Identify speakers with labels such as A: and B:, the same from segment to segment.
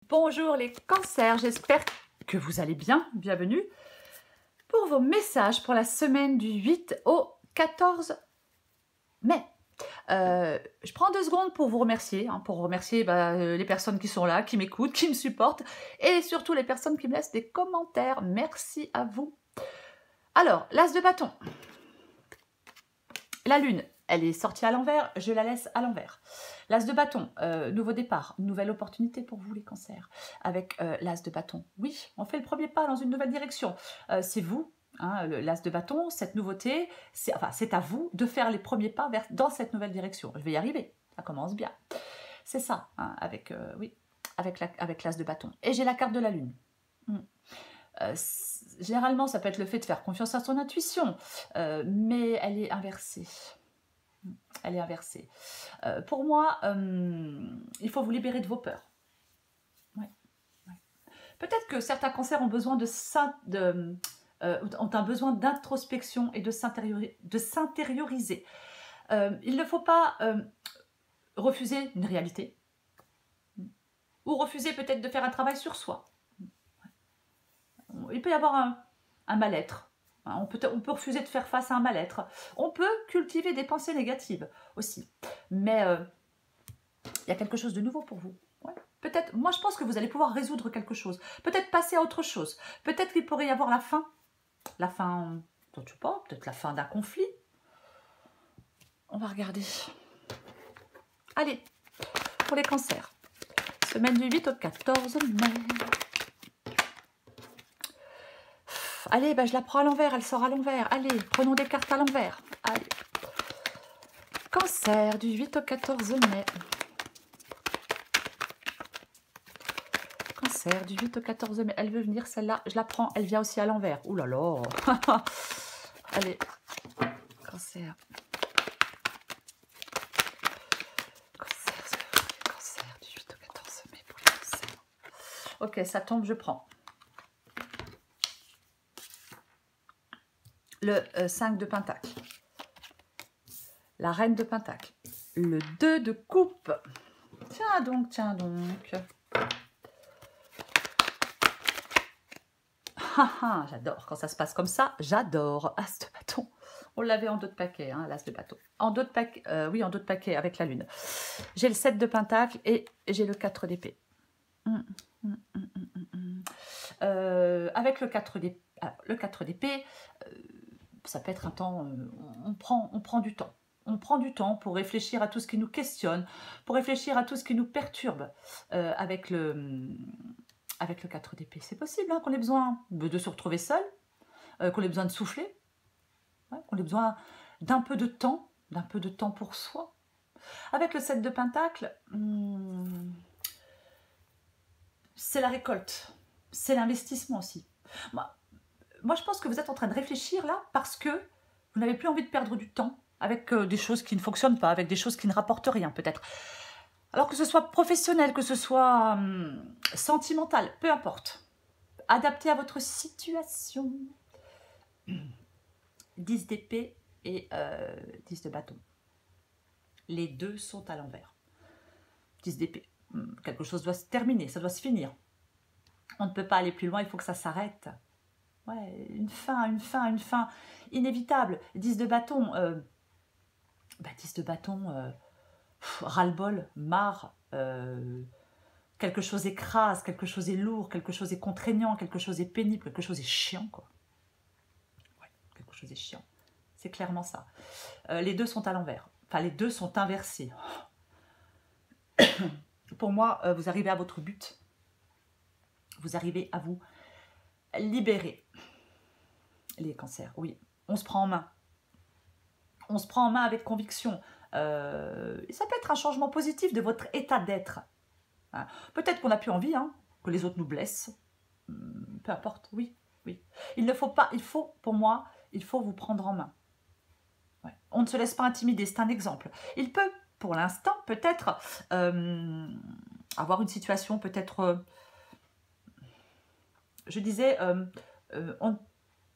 A: Bonjour les cancers, j'espère que vous allez bien. Bienvenue pour vos messages pour la semaine du 8 au 14 mai. Je prends 2 secondes pour vous remercier, pour remercier les personnes qui sont là, qui m'écoutent, qui me supportent et surtout les personnes qui me laissent des commentaires. Merci à vous. Alors, l'as de bâton. La lune, elle est sortie à l'envers, je la laisse à l'envers. L'as de bâton, nouveau départ, nouvelle opportunité pour vous les cancers. Avec l'as de bâton, oui, on fait le premier pas dans une nouvelle direction. C'est vous, l'as de bâton, cette nouveauté, c'est à vous de faire les premiers pas dans cette nouvelle direction. Je vais y arriver, ça commence bien. C'est ça, avec l'as de bâton. Et j'ai la carte de la lune. Généralement, ça peut être le fait de faire confiance à son intuition, mais elle est inversée. Elle est inversée. Pour moi, il faut vous libérer de vos peurs. Ouais, ouais. Peut-être que certains cancers ont besoin ont un besoin d'introspection et de s'intérioriser. Il ne faut pas refuser une réalité ou refuser peut-être de faire un travail sur soi. Il peut y avoir un mal-être. On peut refuser de faire face à un mal-être. On peut cultiver des pensées négatives aussi. Mais il y a quelque chose de nouveau pour vous. Ouais. Peut-être, moi je pense que vous allez pouvoir résoudre quelque chose. Peut-être passer à autre chose. Peut-être qu'il pourrait y avoir la fin. La fin, je ne sais pas, peut-être la fin d'un conflit. On va regarder. Allez, pour les cancers. Semaine du 8 au 14 mai. Allez, je la prends à l'envers, elle sort à l'envers. Allez, prenons des cartes à l'envers. Allez. Cancer du 8 au 14 mai. Cancer du 8 au 14 mai. Elle veut venir, celle-là. Je la prends, elle vient aussi à l'envers. Ouh là là. Allez. Cancer. Cancer du 8 au 14 mai pour les cancers. Ok, ça tombe, je prends. Le 5 de pentacle, la reine de pentacle, le 2 de coupe. Tiens donc, tiens donc. J'adore quand ça se passe comme ça, j'adore. As de bâton. On l'avait en dos de paquet, l'as de bâton. En dos de paquet, oui, en dos de paquet avec la lune. J'ai le 7 de pentacle et j'ai le 4 d'épée. Avec le 4 d'épée, ça peut être un temps, on prend du temps. On prend du temps pour réfléchir à tout ce qui nous questionne, pour réfléchir à tout ce qui nous perturbe avec le 4 d'épée. C'est possible qu'on ait besoin de se retrouver seul, qu'on ait besoin de souffler, qu'on ait besoin d'un peu de temps pour soi. Avec le 7 de pentacle, c'est la récolte, c'est l'investissement aussi. Moi, je pense que vous êtes en train de réfléchir là parce que vous n'avez plus envie de perdre du temps avec des choses qui ne fonctionnent pas, avec des choses qui ne rapportent rien peut-être. Alors que ce soit professionnel, que ce soit sentimental, peu importe. Adapté à votre situation. 10 d'épée et 10 de bâton. Les deux sont à l'envers. 10 d'épée. Quelque chose doit se terminer, ça doit se finir. On ne peut pas aller plus loin, il faut que ça s'arrête. Ouais, une fin inévitable. 10 de bâton, 10 de bâton, ras-le-bol, marre, quelque chose écrase, quelque chose est lourd, quelque chose est contraignant, quelque chose est pénible, quelque chose est chiant, quoi. Ouais, quelque chose est chiant. C'est clairement ça. Les deux sont à l'envers. Enfin, les deux sont inversés. Pour moi, vous arrivez à votre but. Vous arrivez à vous libérer. Les cancers, oui. On se prend en main. On se prend en main avec conviction. Ça peut être un changement positif de votre état d'être. Peut-être qu'on n'a plus envie que les autres nous blessent. Peu importe, oui. Il ne faut pas, pour moi, il faut vous prendre en main. Ouais. On ne se laisse pas intimider, c'est un exemple. Il peut, pour l'instant, peut-être avoir une situation, peut-être, je disais,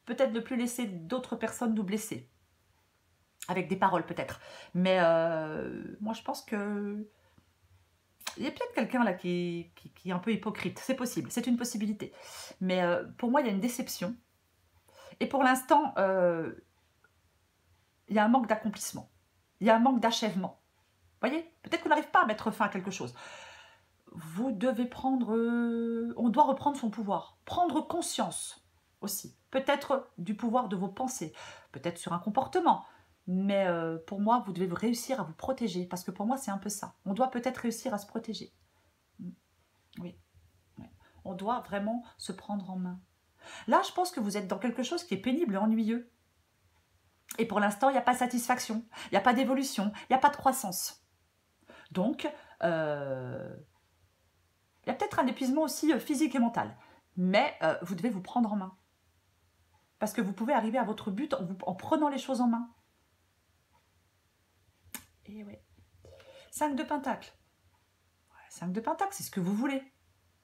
A: peut-être ne plus laisser d'autres personnes nous blesser. Avec des paroles peut-être. Mais moi je pense que Il y a peut-être quelqu'un là qui est un peu hypocrite, c'est possible, c'est une possibilité. Mais pour moi, il y a une déception. Et pour l'instant, il y a un manque d'accomplissement. Il y a un manque d'achèvement. Vous voyez? Peut-être qu'on n'arrive pas à mettre fin à quelque chose. Vous devez prendre... on doit reprendre son pouvoir. Prendre conscience aussi. Peut-être du pouvoir de vos pensées. Peut-être sur un comportement. Mais pour moi, vous devez réussir à vous protéger. Parce que pour moi, c'est un peu ça. On doit peut-être réussir à se protéger. Oui. Oui. On doit vraiment se prendre en main. Là, je pense que vous êtes dans quelque chose qui est pénible et ennuyeux. Et pour l'instant, il n'y a pas de satisfaction. Il n'y a pas d'évolution. Il n'y a pas de croissance. Donc, il y a peut-être un épuisement aussi physique et mental. Mais vous devez vous prendre en main. Parce que vous pouvez arriver à votre but en prenant les choses en main. Et ouais. 5 de Pentacle. 5 de Pentacle, c'est ce que vous voulez.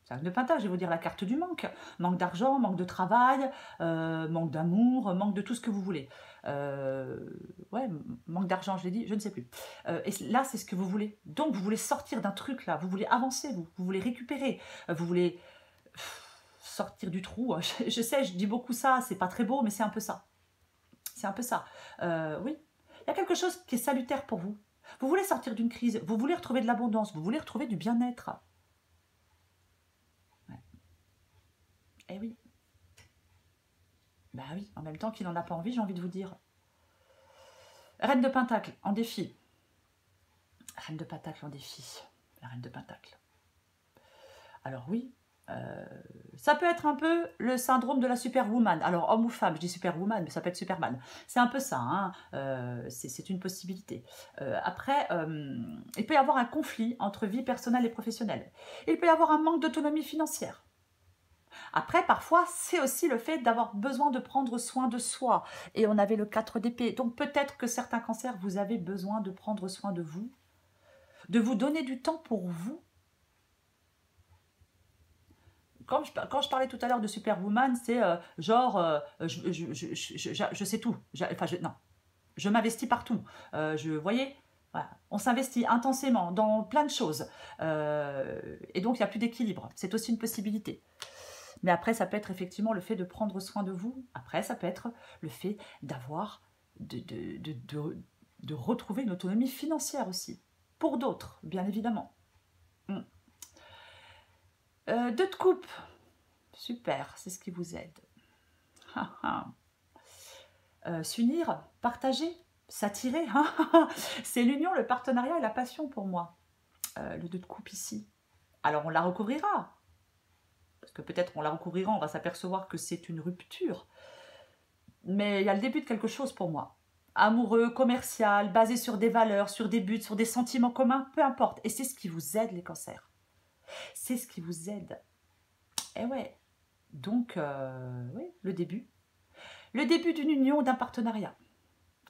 A: 5 de Pentacle, je vais vous dire la carte du manque. Manque d'argent, manque de travail, manque d'amour, manque de tout ce que vous voulez. Ouais, manque d'argent, je l'ai dit, je ne sais plus. Et là, c'est ce que vous voulez. Donc, vous voulez sortir d'un truc là, vous voulez avancer, vous voulez récupérer, vous voulez sortir du trou. Je sais, je dis beaucoup ça, c'est pas très beau, mais c'est un peu ça. C'est un peu ça. Oui, il y a quelque chose qui est salutaire pour vous. Vous voulez sortir d'une crise, vous voulez retrouver de l'abondance, vous voulez retrouver du bien-être. Ouais. Eh oui. Bah oui, en même temps qu'il n'en a pas envie, j'ai envie de vous dire. Reine de Pentacle, en défi. Reine de Pentacle en défi. La Reine de Pentacle. Alors oui, ça peut être un peu le syndrome de la superwoman. Alors homme ou femme, je dis superwoman, mais ça peut être superman. C'est un peu ça, hein, c'est une possibilité. Après, il peut y avoir un conflit entre vie personnelle et professionnelle. Il peut y avoir un manque d'autonomie financière. Après, parfois, c'est aussi le fait d'avoir besoin de prendre soin de soi. Et on avait le 4 d'épée. Donc peut-être que certains cancers, vous avez besoin de prendre soin de vous donner du temps pour vous. Quand je parlais tout à l'heure de Superwoman, c'est genre, je sais tout. Non, je m'investis partout. Vous voyez, voilà. On s'investit intensément dans plein de choses. Et donc, il n'y a plus d'équilibre. C'est aussi une possibilité. Mais après, ça peut être effectivement le fait de prendre soin de vous. Après, ça peut être le fait d'avoir, de retrouver une autonomie financière aussi. Pour d'autres, bien évidemment. 2 de coupe. Super, c'est ce qui vous aide. S'unir, partager, s'attirer. C'est l'union, le partenariat et la passion pour moi. Le 2 de coupe ici. Alors, on la recouvrira. Parce que peut-être on la recouvrira, on va s'apercevoir que c'est une rupture. Mais il y a le début de quelque chose pour moi. Amoureux, commercial, basé sur des valeurs, sur des buts, sur des sentiments communs, peu importe. Et c'est ce qui vous aide, les cancers. C'est ce qui vous aide. Et ouais. Donc, oui, le début. Le début d'une union, d'un partenariat.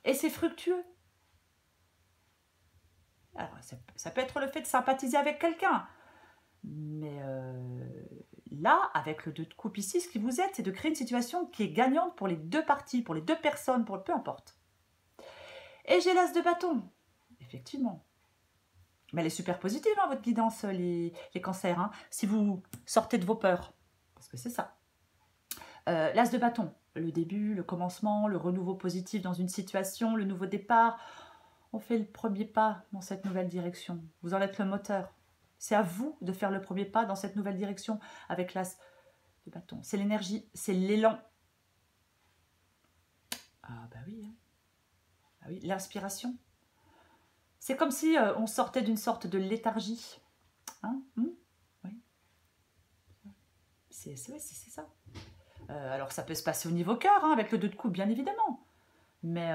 A: Et c'est fructueux. Alors, ça peut être le fait de sympathiser avec quelqu'un. Mais là, avec le 2 de coupe ici, ce qui vous aide, c'est de créer une situation qui est gagnante pour les deux parties, pour les deux personnes, peu importe. Et j'ai l'as de bâton. Effectivement. Mais elle est super positive, hein, votre guidance, les cancers. Hein, si vous sortez de vos peurs. Parce que c'est ça. L'as de bâton. Le début, le commencement, le renouveau positif dans une situation, le nouveau départ. On fait le premier pas dans cette nouvelle direction. Vous en êtes le moteur. C'est à vous de faire le premier pas dans cette nouvelle direction avec l'as de bâton. C'est l'énergie, c'est l'élan. Ah bah oui, hein. Ah oui, l'inspiration. C'est comme si on sortait d'une sorte de léthargie. Hein, oui. C'est ça. Alors ça peut se passer au niveau cœur, hein, avec le 2 de coupe, bien évidemment. Mais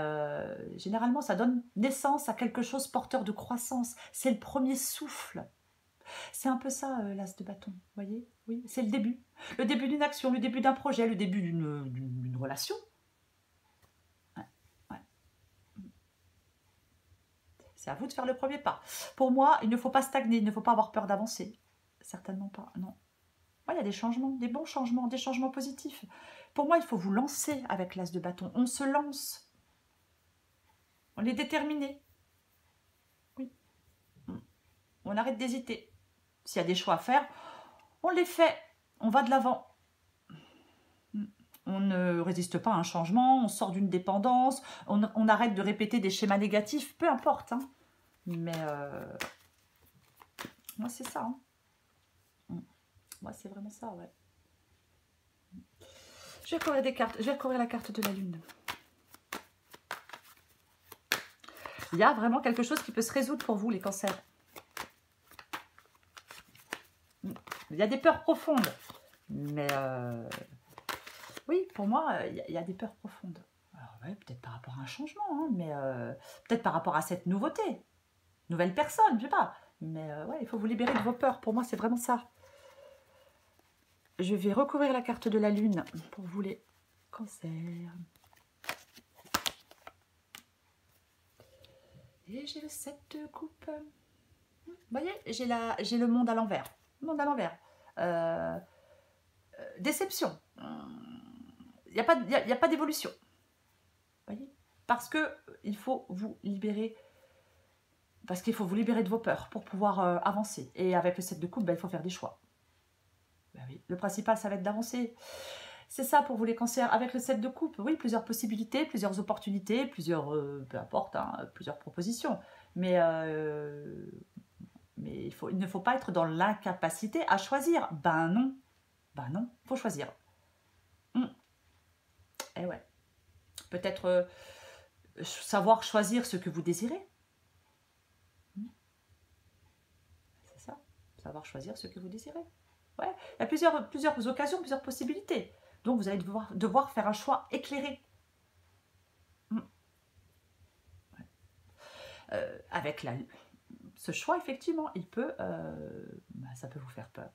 A: généralement, ça donne naissance à quelque chose porteur de croissance. C'est le premier souffle. C'est un peu ça, l'as de bâton, vous voyez? Oui, c'est le début. Le début d'une action, le début d'un projet, le début d'une relation. Ouais, ouais. C'est à vous de faire le premier pas. Pour moi, il ne faut pas stagner, il ne faut pas avoir peur d'avancer. Certainement pas, non. Ouais, il y a des changements, des bons changements, des changements positifs. Pour moi, il faut vous lancer avec l'as de bâton. On se lance. On est déterminé. Oui. On arrête d'hésiter. S'il y a des choix à faire, on les fait. On va de l'avant. On ne résiste pas à un changement, on sort d'une dépendance, on arrête de répéter des schémas négatifs, peu importe. Hein. Mais moi, c'est ça. Hein. Moi, c'est vraiment ça, ouais. Je vais courir des cartes. Je vais courir la carte de la lune. Il y a vraiment quelque chose qui peut se résoudre pour vous, les cancers. Il y a des peurs profondes. Mais oui, pour moi, il y a des peurs profondes. Alors, ouais, peut-être par rapport à un changement, hein, mais peut-être par rapport à cette nouveauté. Nouvelle personne, je sais pas. Mais ouais, il faut vous libérer de vos peurs. Pour moi, c'est vraiment ça. Je vais recouvrir la carte de la lune pour vous les cancers. Et j'ai le 7 de coupe. Vous voyez, j'ai le monde à l'envers. Le monde à l'envers. Déception. Il n'y a pas d'évolution. Vous voyez, parce qu'il faut vous libérer. Parce qu'il faut vous libérer de vos peurs pour pouvoir avancer. Et avec le 7 de coupe, ben, il faut faire des choix. Ben oui, le principal, ça va être d'avancer. C'est ça pour vous les cancers. Avec le 7 de coupe, oui, plusieurs possibilités, plusieurs opportunités, plusieurs, peu importe, hein, plusieurs propositions. Mais il ne faut pas être dans l'incapacité à choisir. Ben non, il faut choisir. Eh ouais. Peut-être savoir choisir ce que vous désirez. C'est ça, savoir choisir ce que vous désirez. Ouais, il y a plusieurs occasions, plusieurs possibilités. Donc, vous allez devoir faire un choix éclairé. Avec ce choix, effectivement, il peut, ça peut vous faire peur.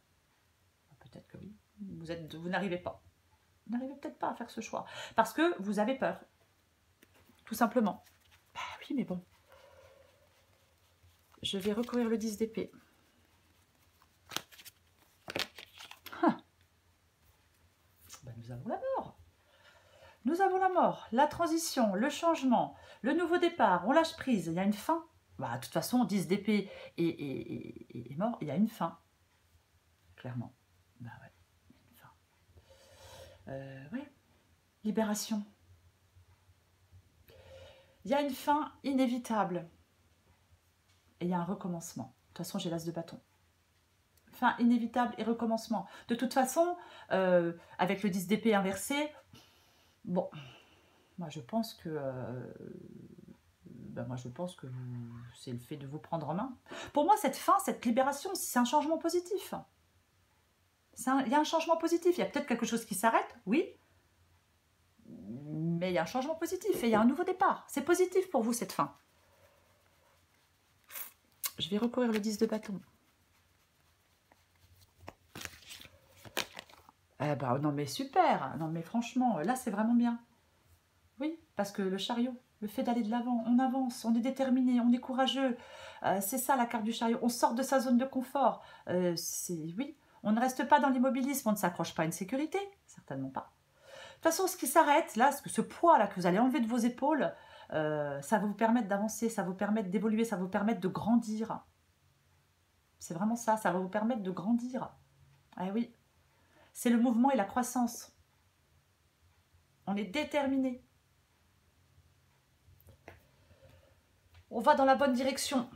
A: Peut-être que oui. Vous n'arrivez pas. Vous n'arrivez peut-être pas à faire ce choix. Parce que vous avez peur. Tout simplement. Bah oui, mais bon. Je vais recouvrir le 10 d'épée. Nous avons la mort. Nous avons la mort, la transition, le changement, le nouveau départ, on lâche prise, il y a une fin. Bah, de toute façon, 10 d'épée et mort, il y a une fin. Clairement. Bah ouais, il y a une fin. Ouais. Libération. Il y a une fin inévitable. Et il y a un recommencement. De toute façon, j'ai l'as de bâton. Fin inévitable et recommencement. De toute façon, avec le 10 d'épée inversé, bon, moi je pense que c'est le fait de vous prendre en main. Pour moi, cette fin, cette libération, c'est un changement positif. Il y a un changement positif. Il y a peut-être quelque chose qui s'arrête, oui, mais il y a un changement positif et il y a un nouveau départ. C'est positif pour vous, cette fin. Je vais recourir le 10 de bâton. Eh ben, non mais super, non mais franchement, là c'est vraiment bien. Oui, parce que le chariot, le fait d'aller de l'avant, on avance, on est déterminé, on est courageux. C'est ça la carte du chariot, on sort de sa zone de confort. Oui, on ne reste pas dans l'immobilisme, on ne s'accroche pas à une sécurité, certainement pas. De toute façon, ce qui s'arrête, là, ce poids là que vous allez enlever de vos épaules, ça va vous permettre d'avancer, ça va vous permettre d'évoluer, ça va vous permettre de grandir. C'est vraiment ça, ça va vous permettre de grandir. Ah oui, c'est le mouvement et la croissance. On est déterminé. On va dans la bonne direction.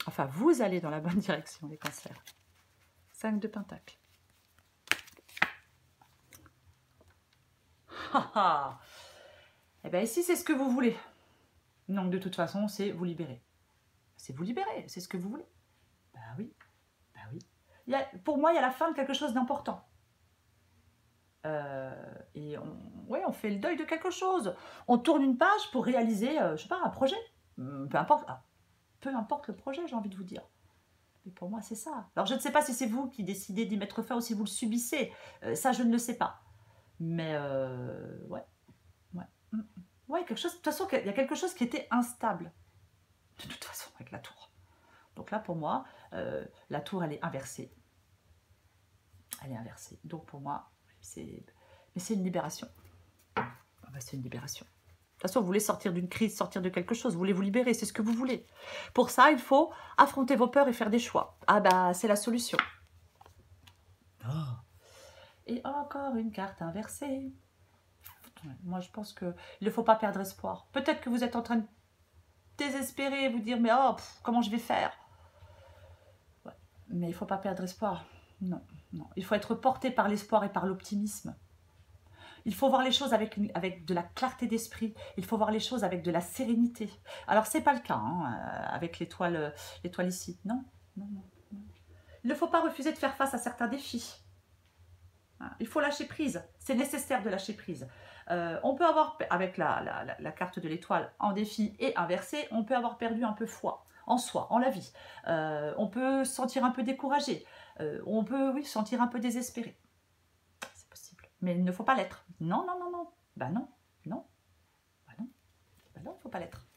A: Enfin, vous allez dans la bonne direction, les cancers. 5 de pentacles. Eh bien, ici, c'est ce que vous voulez. Donc, de toute façon, c'est vous libérer. C'est vous libérer, c'est ce que vous voulez. Ben oui, ben oui. Pour moi, il y a la fin de quelque chose d'important. Et on fait le deuil de quelque chose. On tourne une page pour réaliser, je sais pas, un projet. Peu importe le projet, j'ai envie de vous dire. Mais pour moi, c'est ça. Alors, je ne sais pas si c'est vous qui décidez d'y mettre fin ou si vous le subissez. Ça, je ne le sais pas. Mais, ouais. Ouais, quelque chose. De toute façon, il y a quelque chose qui était instable. De toute façon, avec la tour. Donc là, pour moi, la tour, elle est inversée. Elle est inversée. Donc, pour moi, mais c'est une libération. Ah bah, c'est une libération. toute façon, vous voulez sortir d'une crise, sortir de quelque chose, vous voulez vous libérer, c'est ce que vous voulez. Pour ça, il faut affronter vos peurs et faire des choix. Ah bah, c'est la solution. Oh. Et encore une carte inversée. Moi, je pense qu'il ne faut pas perdre espoir. Peut-être que vous êtes en train de désespérer, vous dire, mais oh, comment je vais faire? Ouais. Mais il ne faut pas perdre espoir. Non, non. Il faut être porté par l'espoir et par l'optimisme. Il faut voir les choses avec de la clarté d'esprit. Il faut voir les choses avec de la sérénité. Alors, ce n'est pas le cas hein, avec l'étoile ici. Non, non, non, non. Il ne faut pas refuser de faire face à certains défis. Il faut lâcher prise. C'est nécessaire de lâcher prise. On peut avoir, avec la carte de l'étoile en défi et inversée, on peut avoir perdu un peu foi en soi, en la vie. On peut se sentir un peu découragé. On peut, oui, se sentir un peu désespéré. C'est possible. Mais il ne faut pas l'être. Non, non, non, non. Bah non, non. Bah non. Bah non, il ne faut pas l'être.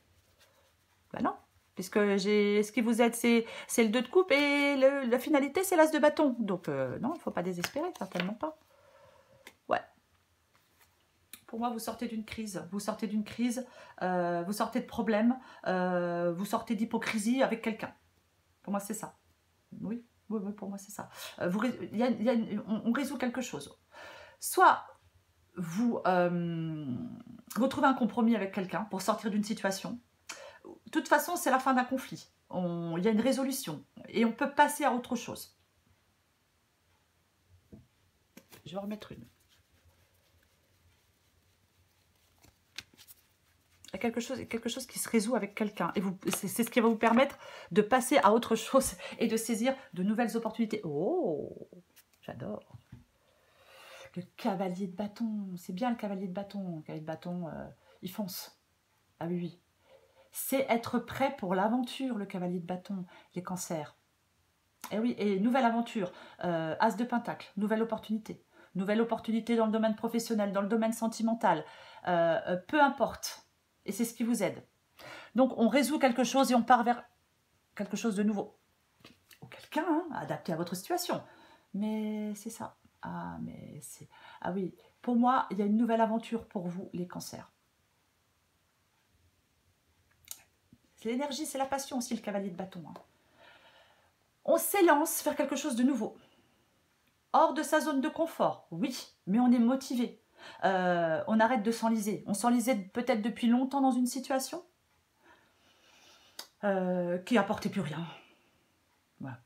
A: Bah non. Puisque ce qui vous aide, c'est le 2 de coupe et la finalité, c'est l'as de bâton. Donc, non, il ne faut pas désespérer, certainement pas. Ouais. Pour moi, vous sortez d'une crise. Vous sortez d'une crise, vous sortez de problèmes, vous sortez d'hypocrisie avec quelqu'un. Pour moi, c'est ça. Oui, oui, oui, pour moi, c'est ça. On résout quelque chose. Soit vous trouvez un compromis avec quelqu'un pour sortir d'une situation. De toute façon, c'est la fin d'un conflit. Il y a une résolution et on peut passer à autre chose. Je vais en remettre une. Il y a quelque chose qui se résout avec quelqu'un. Et c'est ce qui va vous permettre de passer à autre chose et de saisir de nouvelles opportunités. Oh, j'adore. Le cavalier de bâton. C'est bien le cavalier de bâton. Le cavalier de bâton, il fonce. Ah oui, oui. C'est être prêt pour l'aventure, le cavalier de bâton, les cancers. Et oui, et nouvelle aventure, as de pentacle, nouvelle opportunité. Nouvelle opportunité dans le domaine professionnel, dans le domaine sentimental, peu importe. Et c'est ce qui vous aide. Donc, on résout quelque chose et on part vers quelque chose de nouveau. Ou quelqu'un, hein, adapté à votre situation. Mais c'est ça. Ah, mais c'est... Ah oui, pour moi, il y a une nouvelle aventure pour vous, les cancers. L'énergie, c'est la passion aussi, le cavalier de bâton. Hein. On s'élance vers quelque chose de nouveau. Hors de sa zone de confort, oui, mais on est motivé. On arrête de s'enliser. On s'enlisait peut-être depuis longtemps dans une situation qui n'apportait plus rien. Voilà.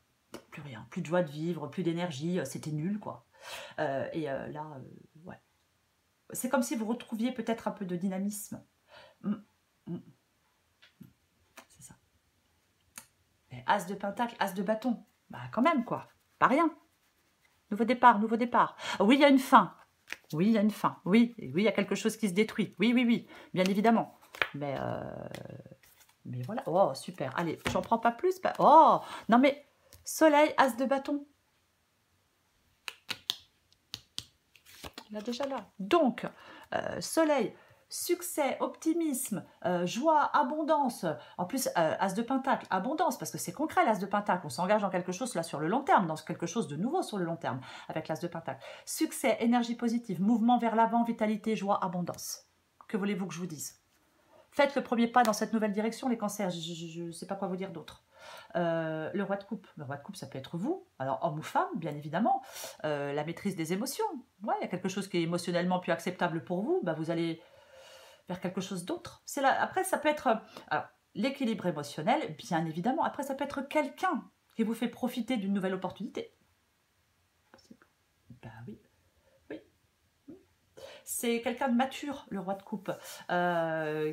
A: Plus rien. Plus de joie de vivre, plus d'énergie. C'était nul, quoi. Là, ouais. C'est comme si vous retrouviez peut-être un peu de dynamisme. C'est ça. Et as de pentacle, as de bâton. Bah, quand même, quoi. Pas rien. Nouveau départ, nouveau départ. Oui, il y a une fin. Oui, il y a une fin. Oui, oui, il y a quelque chose qui se détruit. Oui, oui, oui, bien évidemment. Mais voilà. Oh, super. Allez, j'en prends pas plus. Oh, non mais, soleil, as de bâton. Il est déjà là. Donc, soleil, succès, optimisme, joie, abondance. En plus, as de pentacle, abondance, parce que c'est concret l'as de pentacle. On s'engage dans quelque chose là sur le long terme, dans quelque chose de nouveau sur le long terme, avec l'as de pentacle. Succès, énergie positive, mouvement vers l'avant, vitalité, joie, abondance. Que voulez-vous que je vous dise? Faites le premier pas dans cette nouvelle direction, les cancers. Je ne sais pas quoi vous dire d'autre. Le roi de coupe. Le roi de coupe, ça peut être vous. Alors, homme ou femme, bien évidemment. La maîtrise des émotions. Ouais, il y a quelque chose qui est émotionnellement plus acceptable pour vous. Bah, vous allez vers quelque chose d'autre. Après, ça peut être l'équilibre émotionnel, bien évidemment. Après, ça peut être quelqu'un qui vous fait profiter d'une nouvelle opportunité. Ben oui. Oui. C'est quelqu'un de mature, le roi de coupe,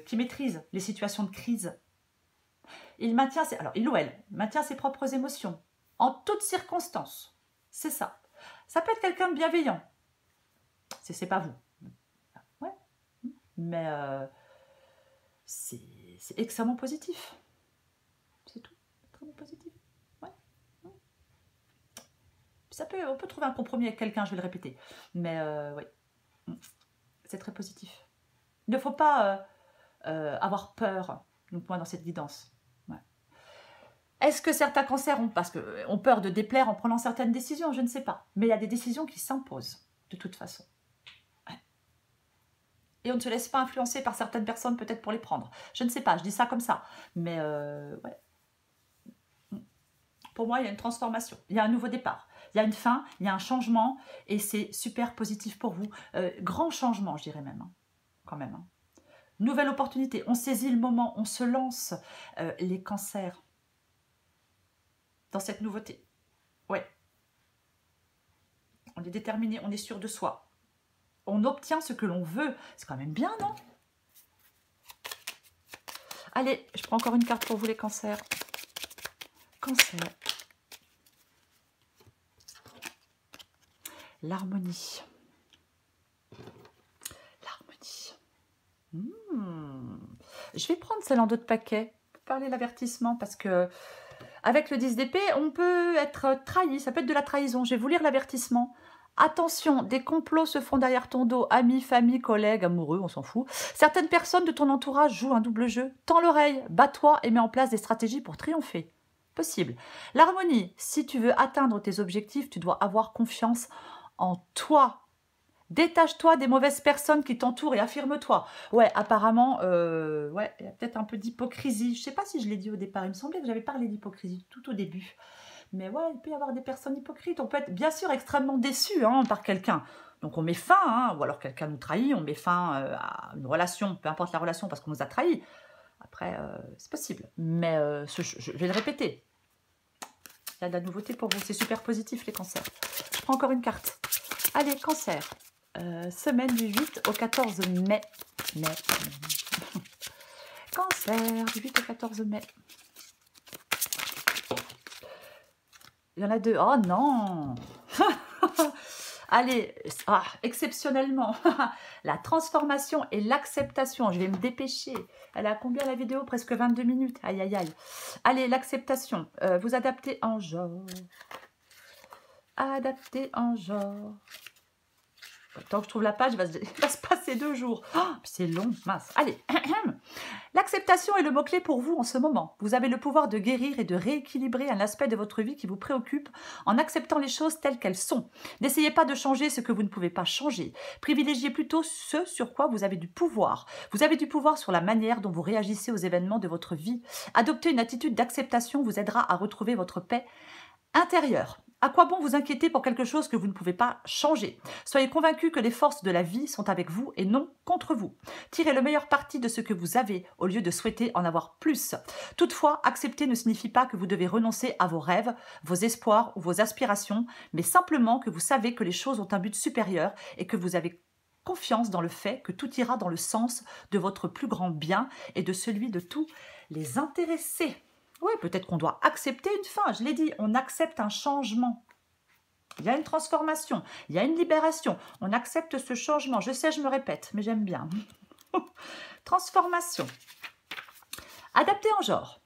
A: qui maîtrise les situations de crise. Il ou elle maintient ses propres émotions en toutes circonstances. C'est ça. Ça peut être quelqu'un de bienveillant. C'est pas vous. Ouais. Mais c'est extrêmement positif. C'est tout. Extrêmement positif. Ouais. On peut trouver un compromis avec quelqu'un, je vais le répéter. Mais oui. C'est très positif. Il ne faut pas avoir peur, donc moi, dans cette guidance. Ouais. Est-ce que certains cancers ont peur de déplaire en prenant certaines décisions? Je ne sais pas. Mais il y a des décisions qui s'imposent, de toute façon. Ouais. Et on ne se laisse pas influencer par certaines personnes peut-être pour les prendre. Je ne sais pas, je dis ça comme ça. Mais ouais. Pour moi, il y a une transformation, il y a un nouveau départ, il y a une fin, il y a un changement et c'est super positif pour vous. Grand changement, je dirais même, hein, quand même. Hein. Nouvelle opportunité, on saisit le moment, on se lance. Les cancers dans cette nouveauté. Ouais. On est déterminé, on est sûr de soi. On obtient ce que l'on veut. C'est quand même bien, non? Allez, je prends encore une carte pour vous les cancers. Cancer. L'harmonie. L'harmonie. Je vais prendre celle en dos de paquet pour parler de l'avertissement parce que avec le 10 d'épée, on peut être trahi. Ça peut être de la trahison. Je vais vous lire l'avertissement. Attention, des complots se font derrière ton dos, amis, famille, collègues, amoureux, on s'en fout. Certaines personnes de ton entourage jouent un double jeu. Tends l'oreille, bats-toi et mets en place des stratégies pour triompher. Possible. L'harmonie, si tu veux atteindre tes objectifs, tu dois avoir confiance en toi. Détache-toi des mauvaises personnes qui t'entourent et affirme-toi. Ouais, apparemment, ouais, il y a peut-être un peu d'hypocrisie. Je ne sais pas si je l'ai dit au départ. Il me semblait que j'avais parlé d'hypocrisie tout au début. Mais ouais, il peut y avoir des personnes hypocrites. On peut être bien sûr extrêmement déçu hein, par quelqu'un. Donc on met fin, hein, ou alors quelqu'un nous trahit, on met fin à une relation, peu importe la relation, parce qu'on nous a trahis. Après, c'est possible. Mais je vais le répéter. Il y a de la nouveauté pour vous. C'est super positif les cancers. Je prends encore une carte. Allez, cancer. Semaine du 8 au 14 mai. Cancer, du 8 au 14 mai. Il y en a deux. Oh non. Allez, exceptionnellement, la transformation et l'acceptation. Je vais me dépêcher. Elle a combien la vidéo? Presque 22 minutes. Aïe, aïe, aïe. Allez, l'acceptation. Vous adaptez en genre. Adapter en genre. Tant que je trouve la page, il va se passer 2 jours. Oh, c'est long, mince. Allez. L'acceptation est le mot-clé pour vous en ce moment. Vous avez le pouvoir de guérir et de rééquilibrer un aspect de votre vie qui vous préoccupe en acceptant les choses telles qu'elles sont. N'essayez pas de changer ce que vous ne pouvez pas changer. Privilégiez plutôt ce sur quoi vous avez du pouvoir. Vous avez du pouvoir sur la manière dont vous réagissez aux événements de votre vie. Adopter une attitude d'acceptation vous aidera à retrouver votre paix intérieure. À quoi bon vous inquiéter pour quelque chose que vous ne pouvez pas changer? Soyez convaincus que les forces de la vie sont avec vous et non contre vous. Tirez le meilleur parti de ce que vous avez au lieu de souhaiter en avoir plus. Toutefois, accepter ne signifie pas que vous devez renoncer à vos rêves, vos espoirs ou vos aspirations, mais simplement que vous savez que les choses ont un but supérieur et que vous avez confiance dans le fait que tout ira dans le sens de votre plus grand bien et de celui de tous les intéressés. Oui, peut-être qu'on doit accepter une fin. Je l'ai dit, on accepte un changement. Il y a une transformation, il y a une libération. On accepte ce changement. Je sais, je me répète, mais j'aime bien. Transformation. Adapté en genre.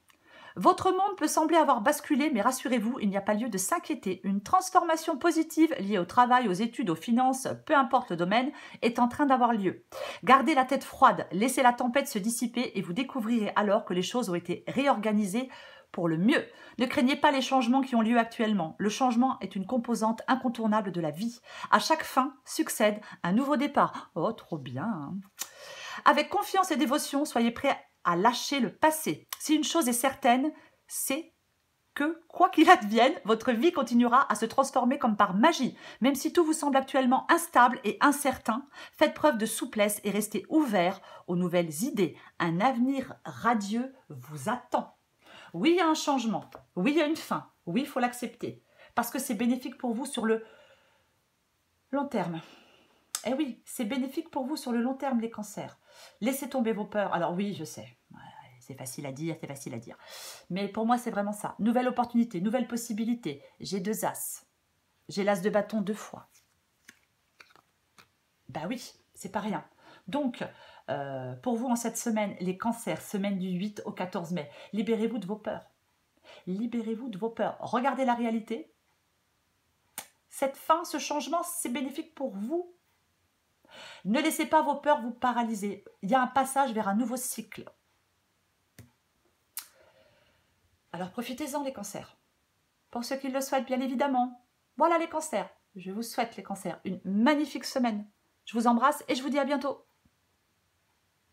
A: Votre monde peut sembler avoir basculé, mais rassurez-vous, il n'y a pas lieu de s'inquiéter. Une transformation positive liée au travail, aux études, aux finances, peu importe le domaine, est en train d'avoir lieu. Gardez la tête froide, laissez la tempête se dissiper et vous découvrirez alors que les choses ont été réorganisées pour le mieux. Ne craignez pas les changements qui ont lieu actuellement. Le changement est une composante incontournable de la vie. À chaque fin succède un nouveau départ. Oh, trop bien hein. Avec confiance et dévotion, soyez prêts à lâcher le passé. Si une chose est certaine, c'est que, quoi qu'il advienne, votre vie continuera à se transformer comme par magie. Même si tout vous semble actuellement instable et incertain, faites preuve de souplesse et restez ouvert aux nouvelles idées. Un avenir radieux vous attend. Oui, il y a un changement. Oui, il y a une fin. Oui, il faut l'accepter. Parce que c'est bénéfique pour vous sur le long terme. Eh oui, c'est bénéfique pour vous sur le long terme, les cancers. Laissez tomber vos peurs. Alors oui, je sais, c'est facile à dire, c'est facile à dire. Mais pour moi, c'est vraiment ça. Nouvelle opportunité, nouvelle possibilité. J'ai 2 as. J'ai l'as de bâton 2 fois. Bah oui, c'est pas rien. Donc, pour vous en cette semaine, les cancers, semaine du 8 au 14 mai, libérez-vous de vos peurs. Libérez-vous de vos peurs. Regardez la réalité. Cette fin, ce changement, c'est bénéfique pour vous. Ne laissez pas vos peurs vous paralyser. Il y a un passage vers un nouveau cycle. Alors profitez-en les cancers. Pour ceux qui le souhaitent, bien évidemment. Voilà les cancers. Je vous souhaite les cancers une magnifique semaine. Je vous embrasse et je vous dis à bientôt.